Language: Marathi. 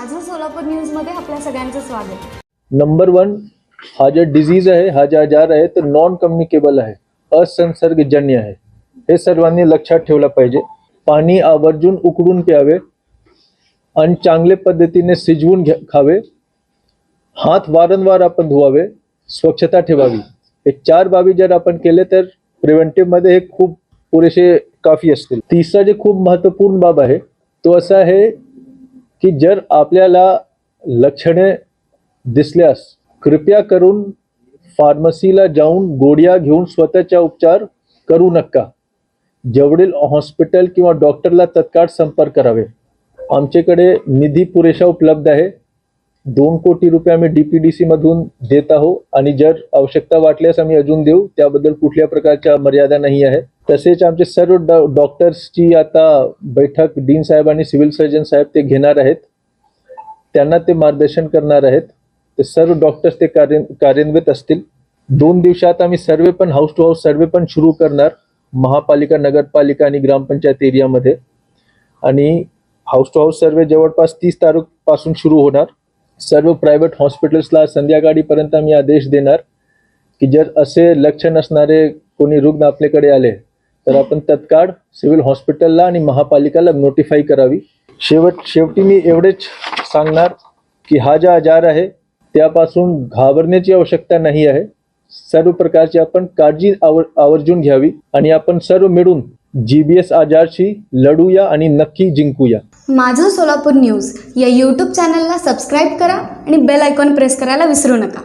माझं सोलापूर न्यूज मध्ये आपल्या सगळ्यांचं स्वागत। नंबर 1, हा जो डिझीज आहे, हा जो आजार आहे तो नॉन कम्युनिकेबल आहे, असंसर्गजन्य आहे। हे सर्वांनी लक्षात ठेवलं पाहिजे। पाणी आवर्जून उकळून प्यावे आणि चांगल्या पद्धतीने शिजवून खावे। हात वारंवार आपण धुवावे, स्वच्छता ठेवावी। हे 4 बाबी जर आपण केले तर प्रिव्हेंटिव्ह मध्ये हे खूप पुरेसे काफी असतील। तिसरा जे खूप महत्त्वपूर्ण बाब आहे तो असा आहे की जर आपल्याला लक्षणे दिसल्यास कृपया करून फार्मसीला जाऊन गोळ्या घेऊन स्वतःचा उपचार करू नका। जवळील हॉस्पिटल किंवा डॉक्टरला तत्काळ संपर्क करावे। आमच्याकडे निधी पुरेसा उपलब्ध आहे। 2 कोटी रुपये आम्ही डीपीडीसी मधून देत आहोत आणि जर आवश्यकता वाटल्यास आम्ही अजून देऊ, त्याबद्दल कुठल्या प्रकारच्या मर्यादा नाही आहे। तसेच आमचे सर्व डॉक्टर्सची आता बैठक डीन साहेब आणि सिव्हिल सर्जन साहेब ते घेणार आहेत, त्यांना ते मार्गदर्शन करणार आहेत। ते सर्व डॉक्टर्स ते कार्यान्वित असतील। 2 दिवसात आम्ही सर्वे पण हाऊस टू हाऊस सर्वे पण सुरू करणार, महापालिका, नगरपालिका आणि ग्रामपंचायत एरियामध्ये। आणि हाऊस टू हाऊस सर्वे जवळपास 30 तारखेपासून सुरू होणार। सर्व प्रायव्हेट हॉस्पिटल्सला संध्याकाळपर्यंत आम्ही आदेश देणार की जर असे लक्षण असणारे कोणी रुग्ण आपल्याकडे आले तर आपण तत्काळ सिव्हिल हॉस्पिटलला आणि महापालिकाला नोटिफाई करावी। शेवटी मी एवढेच सांगणार की हा जो आजार आहे त्यापासून घाबरण्याची आवश्यकता नाही आहे। सर्व प्रकारची आपण काळजी आवर्जून घ्यावी आणि आपण सर्व मिळून जीबीएस आजारशी लढूया आणि नक्की जिंकूया। माझं सोलापूर न्यूज या यूट्यूब चॅनलला सबस्क्राईब करा आणि बेल आयकॉन प्रेस करायला विसरू नका।